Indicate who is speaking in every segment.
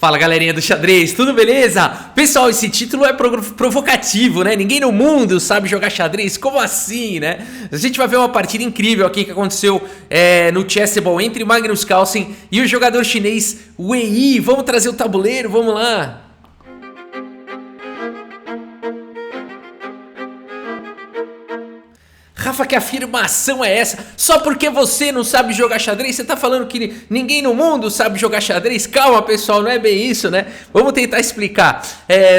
Speaker 1: Fala galerinha do xadrez, tudo beleza? Pessoal, esse título é provocativo, né? Ninguém no mundo sabe jogar xadrez, como assim, né? A gente vai ver uma partida incrível aqui que aconteceu no Chessable entre Magnus Carlsen e o jogador chinês Wei Yi. Vamos trazer o tabuleiro, vamos lá! Rafa, que afirmação é essa? Só porque você não sabe jogar xadrez? Você tá falando que ninguém no mundo sabe jogar xadrez? Calma, pessoal, não é bem isso, né? Vamos tentar explicar.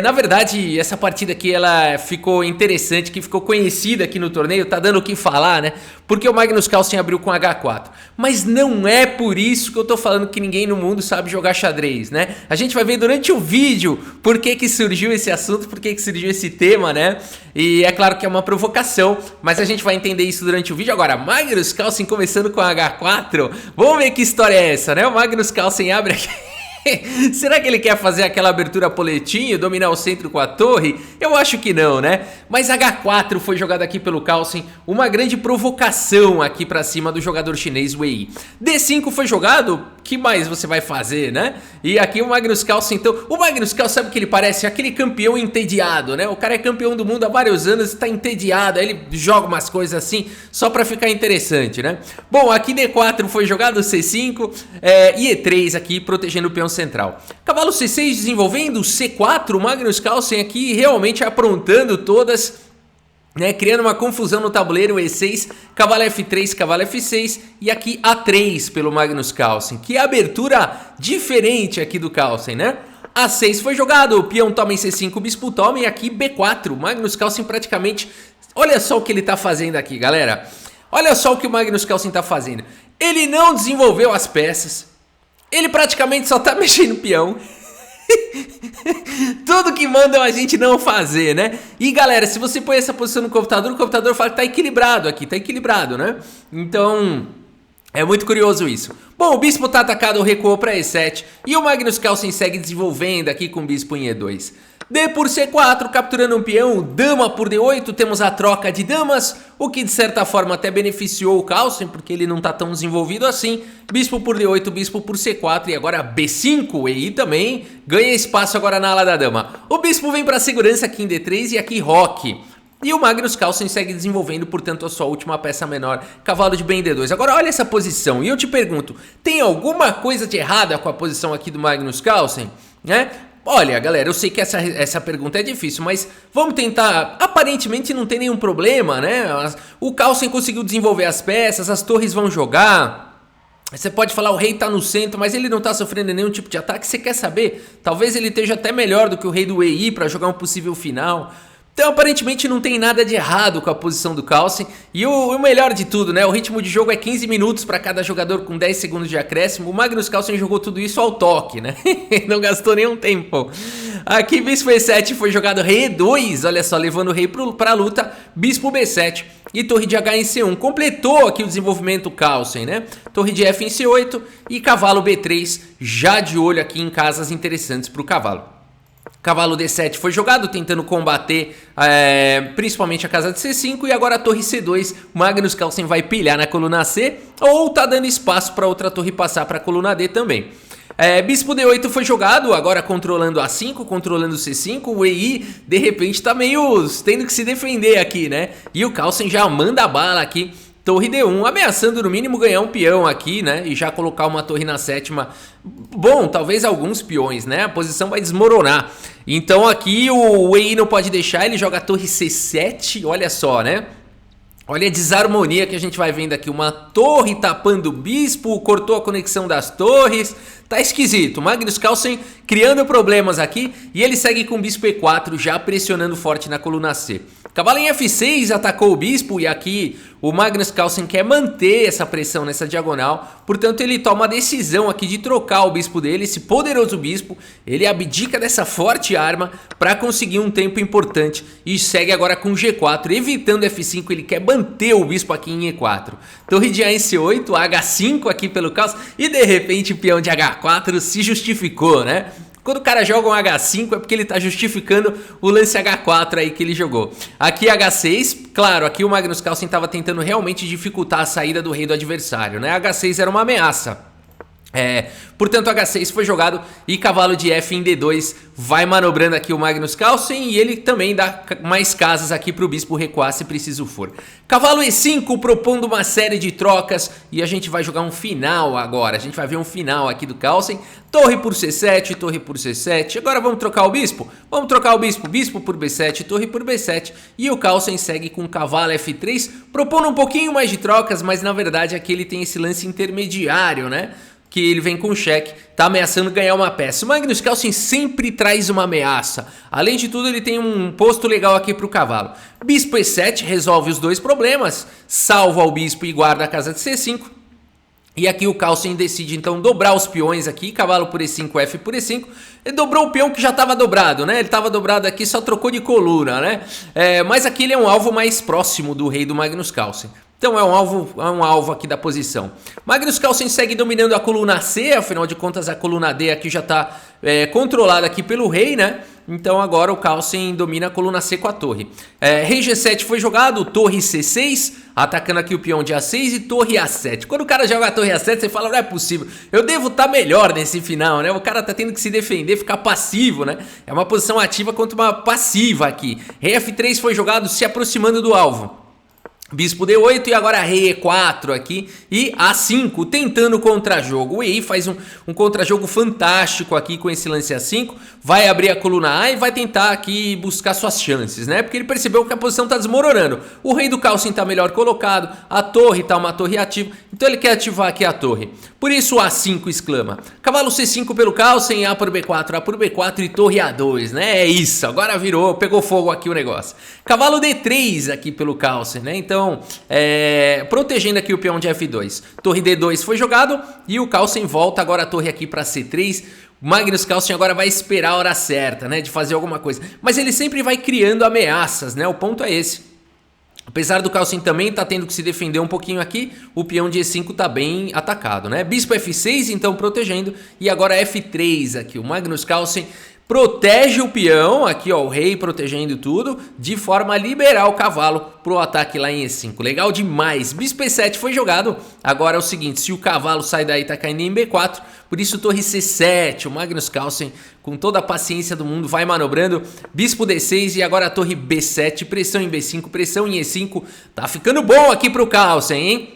Speaker 1: Na verdade, essa partida aqui, ela ficou interessante, que ficou conhecida aqui no torneio, tá dando o que falar, né? Porque o Magnus Carlsen abriu com H4. Mas não é por isso que eu tô falando que ninguém no mundo sabe jogar xadrez, né? A gente vai ver durante o vídeo por que surgiu esse assunto, por que surgiu esse tema, né? E é claro que é uma provocação, mas a gente vai entender isso durante o vídeo. Agora, Magnus Carlsen começando com H4. Vamos ver que história é essa, né? O Magnus Carlsen abre aqui. Será que ele quer fazer aquela abertura poletinho, dominar o centro com a torre? Eu acho que não, né? Mas H4 foi jogado aqui pelo Carlsen, uma grande provocação aqui pra cima do jogador chinês Wei Yi. D5 foi jogado, que mais você vai fazer, né? E aqui o Magnus Carlsen, então... O Magnus Carlsen, sabe o que ele parece? Aquele campeão entediado, né? O cara é campeão do mundo há vários anos e tá entediado, aí ele joga umas coisas assim, só pra ficar interessante, né? Bom, aqui D4 foi jogado C5 e E3 aqui, protegendo o peão central. Cavalo C6 desenvolvendo, C4, o Magnus Carlsen aqui realmente aprontando todas, né, criando uma confusão no tabuleiro. E6, cavalo F3, cavalo F6 e aqui A3 pelo Magnus Carlsen. Que abertura diferente aqui do Carlsen, né? A6 foi jogado, o peão toma em C5, o bispo toma e aqui B4. O Magnus Carlsen praticamente... Olha só o que ele tá fazendo aqui, galera. Olha só o que o Magnus Carlsen tá fazendo. Ele não desenvolveu as peças. Ele praticamente só tá mexendo o peão. Tudo que mandam a gente não fazer, né? E galera, se você põe essa posição no computador, o computador fala que tá equilibrado aqui, tá equilibrado, né? Então, é muito curioso isso. Bom, o bispo tá atacado, recuou para E7 e o Magnus Carlsen segue desenvolvendo aqui com o bispo em E2. D por C4, capturando um peão, dama por D8, temos a troca de damas, o que de certa forma até beneficiou o Carlsen, porque ele não tá tão desenvolvido assim. Bispo por D8, bispo por C4 e agora B5, o Wei Yi também ganha espaço agora na ala da dama. O bispo vem para segurança aqui em D3 e aqui roque. E o Magnus Carlsen segue desenvolvendo, portanto, a sua última peça menor, cavalo de bem D2. Agora olha essa posição e eu te pergunto, tem alguma coisa de errada com a posição aqui do Magnus Carlsen, né? Olha, galera, eu sei que essa pergunta é difícil, mas vamos tentar. Aparentemente não tem nenhum problema, né? O Carlsen conseguiu desenvolver as peças, as torres vão jogar. Você pode falar, o rei tá no centro, mas ele não tá sofrendo nenhum tipo de ataque. Você quer saber? Talvez ele esteja até melhor do que o rei do Wei Yi para jogar um possível final. Então, aparentemente, não tem nada de errado com a posição do Carlsen. E o melhor de tudo, né? O ritmo de jogo é 15 minutos para cada jogador com 10 segundos de acréscimo. O Magnus Carlsen jogou tudo isso ao toque, né? Não gastou nenhum tempo. Aqui, bispo E7 foi jogado rei E2. Olha só, levando o rei para a luta. Bispo B7 e torre de H em C1. Completou aqui o desenvolvimento Carlsen, né? Torre de F em C8 e cavalo B3. Já de olho aqui em casas interessantes para o cavalo. Cavalo D7 foi jogado, tentando combater principalmente a casa de C5. E agora a torre C2, Magnus Carlsen vai pilhar na coluna C, ou tá dando espaço para outra torre passar para a coluna D também. Bispo D8 foi jogado, agora controlando A5, controlando C5. O Wei Yi, de repente, tá meio tendo que se defender aqui, né? E o Carlsen já manda bala aqui. Torre D1, ameaçando no mínimo ganhar um peão aqui, né? E já colocar uma torre na sétima. Bom, talvez alguns peões, né? A posição vai desmoronar. Então aqui o Wei Yi não pode deixar, ele joga a torre C7, olha só, né? Olha a desarmonia que a gente vai vendo aqui. Uma torre tapando o bispo, cortou a conexão das torres. Tá esquisito. Magnus Carlsen criando problemas aqui. E ele segue com o bispo E4, já pressionando forte na coluna C. Cavalo em F6 atacou o bispo. E aqui o Magnus Carlsen quer manter essa pressão nessa diagonal. Portanto, ele toma a decisão aqui de trocar o bispo dele. Esse poderoso bispo. Ele abdica dessa forte arma para conseguir um tempo importante. E segue agora com G4, evitando F5. Ele quer manter o bispo aqui em E4. Torre de A em C8, H5 aqui pelo Carlsen. E de repente o peão de H4 se justificou, né? Quando o cara joga um H5 é porque ele tá justificando o lance H4 aí que ele jogou. Aqui H6, claro, aqui o Magnus Carlsen tava tentando realmente dificultar a saída do rei do adversário, né? H6 era uma ameaça. Portanto, H6 foi jogado e cavalo de F em D2 vai manobrando aqui o Magnus Carlsen e ele também dá mais casas aqui para o bispo recuar se preciso for. Cavalo E5 propondo uma série de trocas e a gente vai jogar um final agora. A gente vai ver um final aqui do Carlsen. Torre por C7, torre por C7. Agora vamos trocar o bispo? Vamos trocar o bispo. Bispo por B7, torre por B7. E o Carlsen segue com cavalo F3, propondo um pouquinho mais de trocas, mas na verdade aqui ele tem esse lance intermediário, né? Que ele vem com cheque, tá ameaçando ganhar uma peça. O Magnus Carlsen sempre traz uma ameaça. Além de tudo, ele tem um posto legal aqui pro cavalo. Bispo E7 resolve os dois problemas, salva o bispo e guarda a casa de C5. E aqui o Carlsen decide então dobrar os peões aqui, cavalo por E5, F por E5. Ele dobrou o peão que já estava dobrado, né? Ele estava dobrado aqui, só trocou de coluna, né? Mas aqui ele é um alvo mais próximo do rei do Magnus Carlsen. Então é um alvo aqui da posição. Magnus Carlsen segue dominando a coluna C, afinal de contas a coluna D aqui já está controlada aqui pelo rei, né? Então agora o Carlsen domina a coluna C com a torre. Rei G7 foi jogado, torre C6, atacando aqui o peão de A6 e torre A7. Quando o cara joga a torre A7, você fala, não é possível, eu devo estar melhor nesse final, né? O cara tá tendo que se defender, ficar passivo, né? É uma posição ativa contra uma passiva aqui. Rei F3 foi jogado, se aproximando do alvo. Bispo D8 e agora rei E4 aqui e A5 tentando contra-jogo. O EI faz um contra-jogo fantástico aqui com esse lance A5. Vai abrir a coluna A e vai tentar aqui buscar suas chances, né? Porque ele percebeu que a posição está desmoronando. O rei do Carlsen está melhor colocado, a torre está uma torre ativa, então ele quer ativar aqui a torre. Por isso o A5 exclama. Cavalo C5 pelo Carlsen, A por B4 e torre A2, né? É isso, agora virou, pegou fogo aqui o negócio. Cavalo D3 aqui pelo Carlsen, né? Então, protegendo aqui o peão de F2. Torre D2 foi jogado e o Carlsen volta agora a torre aqui para C3. O Magnus Carlsen agora vai esperar a hora certa, né, de fazer alguma coisa. Mas ele sempre vai criando ameaças, né? O ponto é esse. Apesar do Carlsen também tá tendo que se defender um pouquinho aqui, o peão de E5 tá bem atacado, né? Bispo F6 então protegendo e agora F3 aqui. O Magnus Carlsen protege o peão, aqui ó, o rei protegendo tudo, de forma a liberar o cavalo pro ataque lá em E5. Legal demais. Bispo E7 foi jogado. Agora é o seguinte, se o cavalo sai daí tá caindo em B4, por isso torre C7. O Magnus Carlsen, com toda a paciência do mundo, vai manobrando. Bispo D6 e agora a torre B7, pressão em B5, pressão em E5. Tá ficando bom aqui pro Carlsen, hein?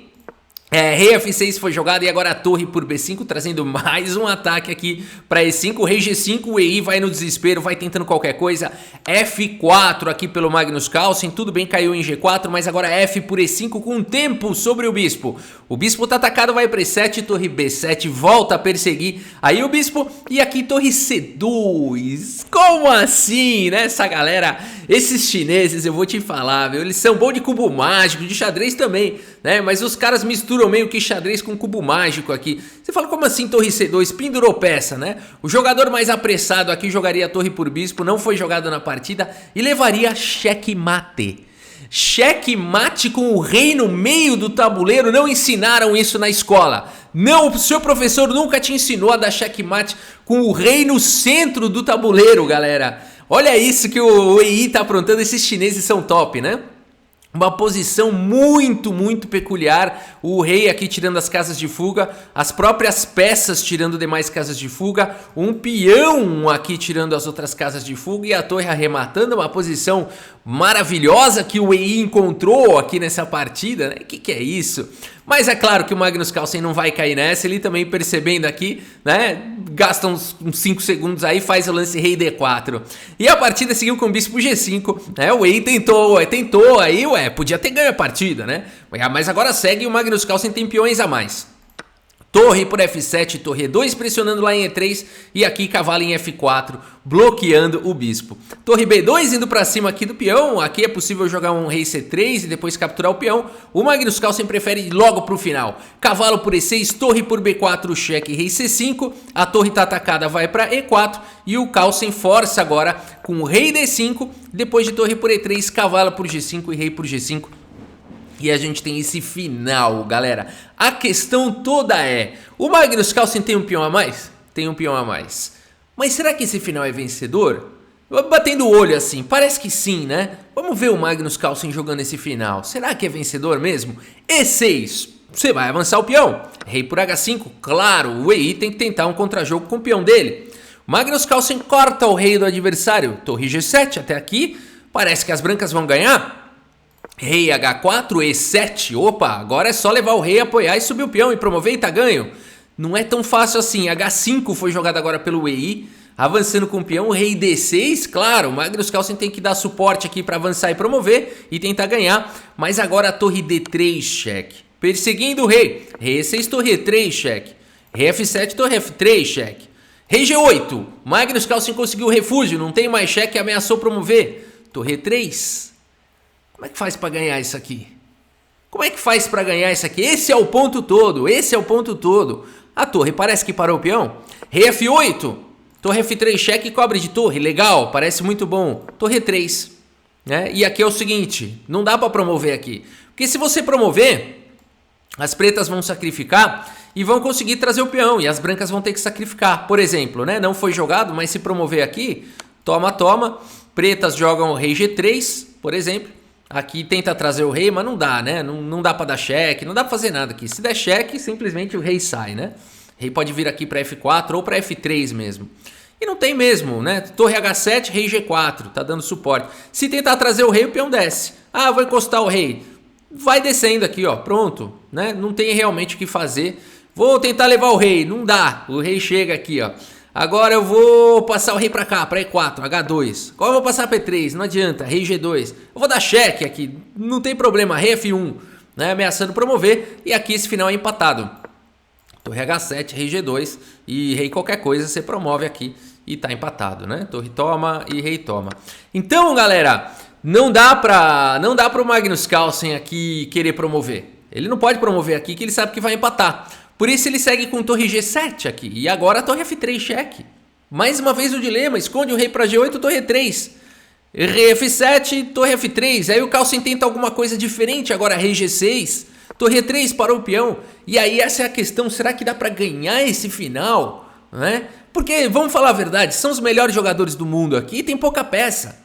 Speaker 1: Rei F6 foi jogado e agora a torre por B5, trazendo mais um ataque aqui para E5. Rei G5, o EI vai no desespero, vai tentando qualquer coisa. F4 aqui pelo Magnus Carlsen, tudo bem, caiu em G4, mas agora F por E5 com tempo sobre o bispo. O bispo tá atacado, vai para E7, torre B7, volta a perseguir. Aí o bispo e aqui torre C2. Como assim, né? Essa galera, esses chineses, eu vou te falar, viu? Eles são bons de cubo mágico, de xadrez também, né? Mas os caras misturam meio que xadrez com cubo mágico aqui. Você fala, como assim torre C2? Pendurou peça, né? O jogador mais apressado aqui jogaria a torre por bispo, não foi jogado na partida e levaria checkmate. Checkmate com o rei no meio do tabuleiro, não ensinaram isso na escola. Não, o seu professor nunca te ensinou a dar checkmate com o rei no centro do tabuleiro, galera. Olha isso que o EI tá aprontando, esses chineses são top, né? Uma posição muito, muito peculiar. O rei aqui tirando as casas de fuga, as próprias peças tirando demais casas de fuga, um peão aqui tirando as outras casas de fuga e a torre arrematando. Uma posição maravilhosa que o EI encontrou aqui nessa partida, né? Que é isso? Mas é claro que o Magnus Carlsen não vai cair nessa, ele também percebendo aqui, né? Gasta uns 5 segundos aí, faz o lance rei D4. E a partida seguiu com o bispo G5, né? O EI tentou aí, podia ter ganho a partida, né? Mas agora segue, o Magnus Carlsen tem peões a mais. Torre por F7, torre E2 pressionando lá em E3 e aqui cavalo em F4 bloqueando o bispo. Torre B2 indo pra cima aqui do peão, aqui é possível jogar um rei C3 e depois capturar o peão. O Magnus Carlsen prefere ir logo pro final. Cavalo por E6, torre por B4, cheque, rei C5, a torre tá atacada, vai pra E4 e o Carlsen força agora com o rei D5, depois de torre por E3, cavalo por G5 e rei por G5. E a gente tem esse final, galera. A questão toda é, o Magnus Carlsen tem um peão a mais? Tem um peão a mais. Mas será que esse final é vencedor? Batendo o olho assim, parece que sim, né? Vamos ver o Magnus Carlsen jogando esse final. Será que é vencedor mesmo? E6. você vai avançar o peão. Rei por H5, claro, o Wei tem que tentar um contra-jogo com o peão dele. Magnus Carlsen corta o rei do adversário, torre G7 até aqui, parece que as brancas vão ganhar. Rei H4, E7, opa, agora é só levar o rei, apoiar e subir o peão e promover e tá ganho. Não é tão fácil assim, H5 foi jogado agora pelo Wei, avançando com o peão, rei D6, claro, Magnus Carlsen tem que dar suporte aqui para avançar e promover e tentar ganhar, mas agora a torre D3, cheque, perseguindo o rei, rei E6, torre E3, cheque, rei F7, torre F3, cheque, rei G8, Magnus Carlsen conseguiu o refúgio, não tem mais cheque, ameaçou promover, torre E3, como é que faz para ganhar isso aqui? Como é que faz para ganhar isso aqui? Esse é o ponto todo, esse é o ponto todo. A torre parece que parou o peão, rei F8, torre F3, cheque e cobre de torre, legal, parece muito bom. Torre E3, né? E aqui é o seguinte, não dá para promover aqui. Porque se você promover, as pretas vão sacrificar e vão conseguir trazer o peão. E as brancas vão ter que sacrificar. Por exemplo, né? Não foi jogado, mas se promover aqui, toma, toma. Pretas jogam o rei G3, por exemplo. Aqui tenta trazer o rei, mas não dá, né? Não dá para dar cheque, não dá para fazer nada aqui. Se der cheque, simplesmente o rei sai, né? O rei pode vir aqui para F4 ou para F3 mesmo. E não tem mesmo, né? Torre H7, rei G4, tá dando suporte. Se tentar trazer o rei, o peão desce. Ah, vou encostar o rei. Vai descendo aqui, ó, pronto, né? Não tem realmente o que fazer. Vou tentar levar o rei, não dá. O rei chega aqui, ó. Agora eu vou passar o rei pra cá, pra E4, H2. Agora eu vou passar pra E3, não adianta, rei G2. Eu vou dar cheque aqui, não tem problema, rei F1, né? Ameaçando promover. E aqui esse final é empatado. Torre H7, rei G2 e rei qualquer coisa você promove aqui e tá empatado, né? Torre toma e rei toma. Então, galera, não dá pro Magnus Carlsen aqui querer promover. Ele não pode promover aqui que ele sabe que vai empatar. Por isso ele segue com torre G7 aqui. E agora torre F3 cheque. Mais uma vez o dilema, esconde o rei para G8, torre E3. Rei F7, torre F3. Aí o Carlsen tenta alguma coisa diferente, agora rei G6. Torre E3 para o peão. E aí essa é a questão, será que dá para ganhar esse final? Né? Porque, vamos falar a verdade, são os melhores jogadores do mundo aqui e tem pouca peça.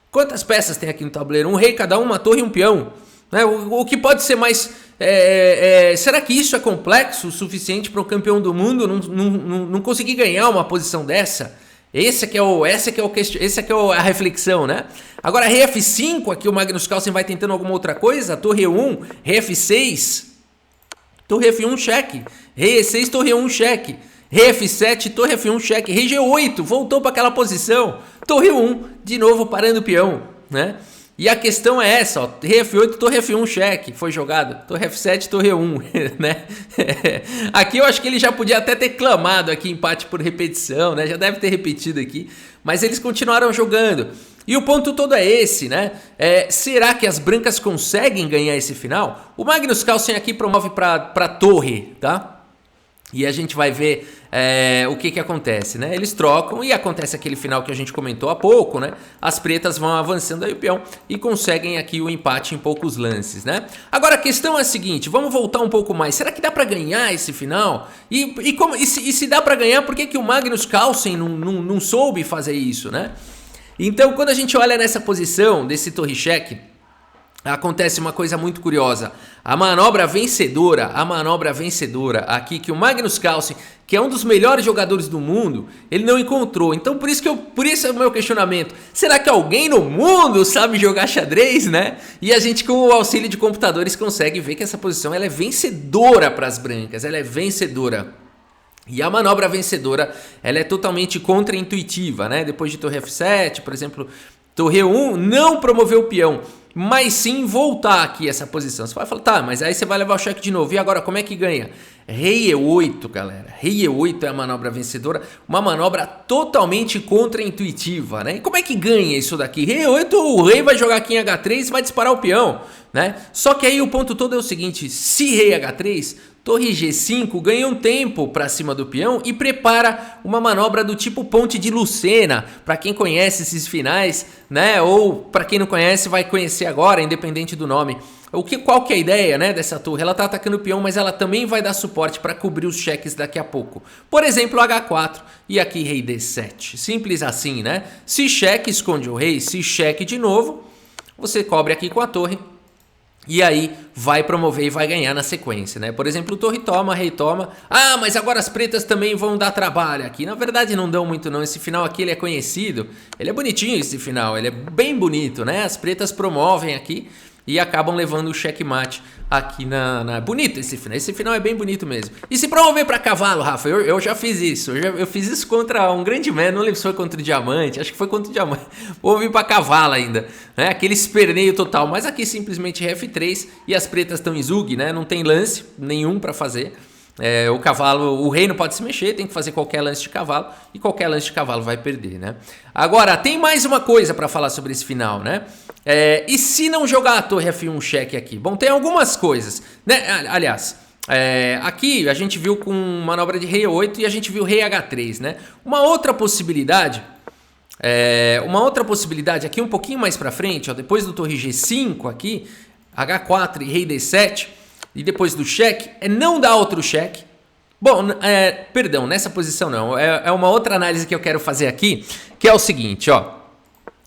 Speaker 1: Quantas peças tem aqui no tabuleiro? Um rei cada um, uma torre e um peão. Né? O que pode ser mais... será que isso é complexo o suficiente para o campeão do mundo não conseguir ganhar uma posição dessa? Essa que é a reflexão, né? Agora, rei F5, aqui o Magnus Carlsen vai tentando alguma outra coisa. Torre E1, rei F6, torre F1, cheque. Rei E6, torre E1, cheque. Rei F7, torre F1, cheque. Rei G8, voltou para aquela posição. Torre 1, de novo parando o peão, né? E a questão é essa, ó, rei F8, torre F1, cheque, foi jogado, torre F7, torre 1, né? Aqui eu acho que ele já podia até ter clamado aqui empate por repetição, né? Já deve ter repetido aqui, mas eles continuaram jogando. E o ponto todo é esse, né? Será que as brancas conseguem ganhar esse final? O Magnus Carlsen aqui promove para torre, tá? E a gente vai ver o que acontece, né? Eles trocam e acontece aquele final que a gente comentou há pouco, né? As pretas vão avançando aí o peão e conseguem aqui o empate em poucos lances, né? Agora a questão é a seguinte, vamos voltar um pouco mais. Será que dá para ganhar esse final? E se dá para ganhar, por que o Magnus Carlsen não soube fazer isso, né? Então, quando a gente olha nessa posição desse torre cheque, acontece uma coisa muito curiosa. A manobra vencedora aqui que o Magnus Carlsen, que é um dos melhores jogadores do mundo, ele não encontrou. Então por isso é o meu questionamento. Será que alguém no mundo sabe jogar xadrez, né? E a gente com o auxílio de computadores consegue ver que essa posição ela é vencedora para as brancas, ela é vencedora. E a manobra vencedora, ela é totalmente contra-intuitiva, né? Depois de torre F7, por exemplo, torre 1 não promoveu o peão, mas sim voltar aqui essa posição. Você vai falar, tá, mas aí você vai levar o cheque de novo. E agora, como é que ganha? Rei E8, galera. Rei E8 é a manobra vencedora. Uma manobra totalmente contra-intuitiva, né? E como é que ganha isso daqui? Rei E8, o rei vai jogar aqui em H3 e vai disparar o peão, né? Só que aí o ponto todo é o seguinte, se rei H3... torre G5 ganha um tempo para cima do peão e prepara uma manobra do tipo ponte de Lucena. Para quem conhece esses finais, né? Ou para quem não conhece vai conhecer agora, independente do nome. Qual que é a ideia, né, dessa torre? Ela tá atacando o peão, mas ela também vai dar suporte para cobrir os cheques daqui a pouco. Por exemplo, H4 e aqui rei D7. Simples assim, né? Se cheque, esconde o rei. Se cheque de novo, você cobre aqui com a torre. E aí vai promover e vai ganhar na sequência, né? Por exemplo, o torre toma, rei toma. Ah, mas agora as pretas também vão dar trabalho aqui. Na verdade não dão muito não. Esse final aqui ele é conhecido. Ele é bonitinho esse final, ele é bem bonito, né? As pretas promovem aqui e acabam levando o checkmate aqui bonito esse final. Esse final é bem bonito mesmo. E se promover para cavalo, Rafa, eu já fiz isso. Eu fiz isso contra um grande man, não lembro se foi contra o diamante, acho que foi contra o diamante. Vou vir para cavalo ainda, né? Aquele esperneio total. Mas aqui simplesmente F3 e as pretas estão em Zug, né? Não tem lance nenhum para fazer. O cavalo, o rei não pode se mexer, tem que fazer qualquer lance de cavalo e qualquer lance de cavalo vai perder, né? Agora, tem mais uma coisa para falar sobre esse final, né? E se não jogar a torre F1 cheque aqui? Bom, tem algumas coisas, né? Aliás, aqui a gente viu com manobra de rei E8 e a gente viu rei H3, né? Uma outra possibilidade aqui um pouquinho mais para frente, ó, depois do torre G5 aqui, H4 e rei D7, e depois do cheque, é não dar outro cheque. Bom, perdão, nessa posição não. É uma outra análise que eu quero fazer aqui, que é o seguinte, ó.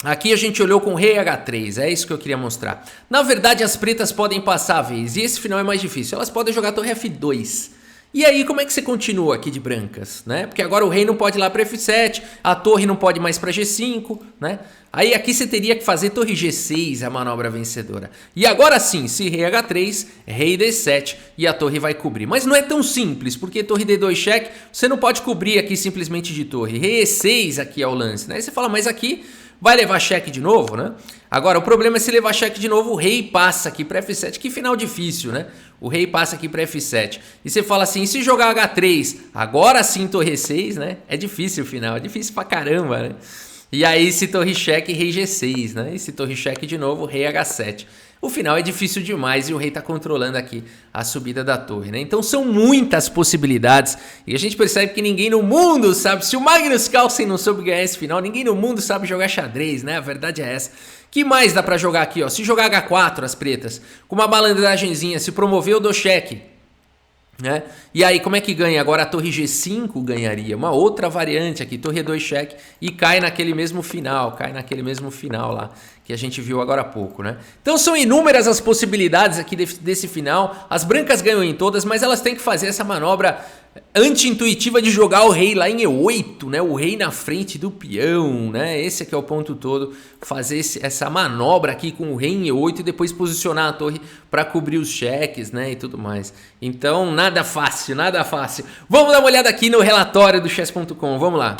Speaker 1: Aqui a gente olhou com rei H3, é isso que eu queria mostrar. Na verdade, as pretas podem passar a vez, e esse final é mais difícil. Elas podem jogar torre F2. E aí, como é que você continua aqui de brancas, né? Porque agora o rei não pode ir lá para F7, a torre não pode mais para G5, né? Aí aqui você teria que fazer torre G6, a manobra vencedora. E agora sim, se rei H3, rei D7 e a torre vai cobrir. Mas não é tão simples, porque torre D2 cheque, você não pode cobrir aqui simplesmente de torre. Rei E6 aqui é o lance, né? Aí você fala, mas aqui vai levar cheque de novo, né? Agora, o problema é se levar cheque de novo, o rei passa aqui para F7. Que final difícil, né? O rei passa aqui para F7. E você fala assim, e se jogar H3, agora sim torre E6, né? É difícil o final, é difícil pra caramba, né? E aí se torre cheque, rei G6, né? E se torre cheque de novo, rei H7. O final é difícil demais e o rei está controlando aqui a subida da torre, né? Então são muitas possibilidades e a gente percebe que ninguém no mundo sabe. Se o Magnus Carlsen não soube ganhar esse final, ninguém no mundo sabe jogar xadrez, né? A verdade é essa. Que mais dá para jogar aqui, ó? Se jogar H4 as pretas, com uma malandragenzinha, se promover eu dou cheque, né? E aí como é que ganha? Agora a torre G5 ganharia, uma outra variante aqui, torre E2 cheque e cai naquele mesmo final lá que a gente viu agora há pouco, né? Então são inúmeras as possibilidades aqui desse final, as brancas ganham em todas, mas elas têm que fazer essa manobra anti-intuitiva de jogar o rei lá em E8, né? O rei na frente do peão, né? Esse aqui é o ponto todo, fazer essa manobra aqui com o rei em E8 e depois posicionar a torre para cobrir os cheques, né? E tudo mais. Então nada fácil, nada fácil. Vamos dar uma olhada aqui no relatório do chess.com, vamos lá.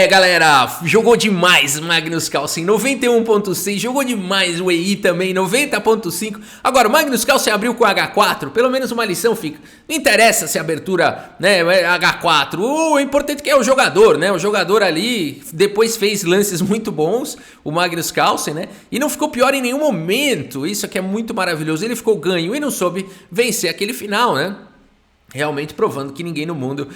Speaker 1: Galera, jogou demais Magnus Carlsen, 91.6, jogou demais o EI também, 90.5. Agora, o Magnus Carlsen abriu com H4, pelo menos uma lição fica. Não interessa se a abertura, né, H4, o importante é que é o jogador, né? O jogador ali depois fez lances muito bons, o Magnus Carlsen, né? E não ficou pior em nenhum momento, isso aqui é muito maravilhoso. Ele ficou ganho e não soube vencer aquele final, né? Realmente provando que ninguém no mundo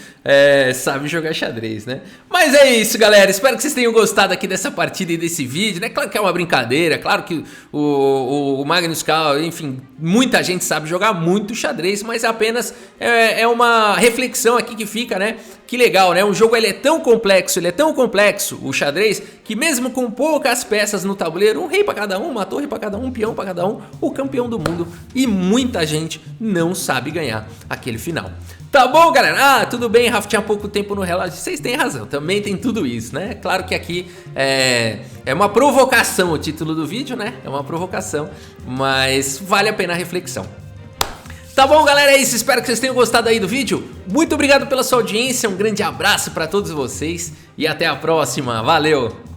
Speaker 1: sabe jogar xadrez, né? Mas é isso, galera. Espero que vocês tenham gostado aqui dessa partida e desse vídeo, né? Claro que é uma brincadeira, claro que o Magnus Carlsen, enfim, muita gente sabe jogar muito xadrez, mas apenas é uma reflexão aqui que fica, né? Que legal, né? O jogo ele é tão complexo, o xadrez, que mesmo com poucas peças no tabuleiro, um rei para cada um, uma torre para cada um, um peão para cada um, o campeão do mundo, e muita gente não sabe ganhar aquele final. Tá bom, galera? Tudo bem, Rafa, tinha pouco tempo no relógio. Vocês têm razão, também tem tudo isso, né? Claro que aqui é uma provocação o título do vídeo, né? É uma provocação, mas vale a pena a reflexão. Tá bom, galera, é isso. Espero que vocês tenham gostado aí do vídeo. Muito obrigado pela sua audiência, um grande abraço para todos vocês e até a próxima. Valeu!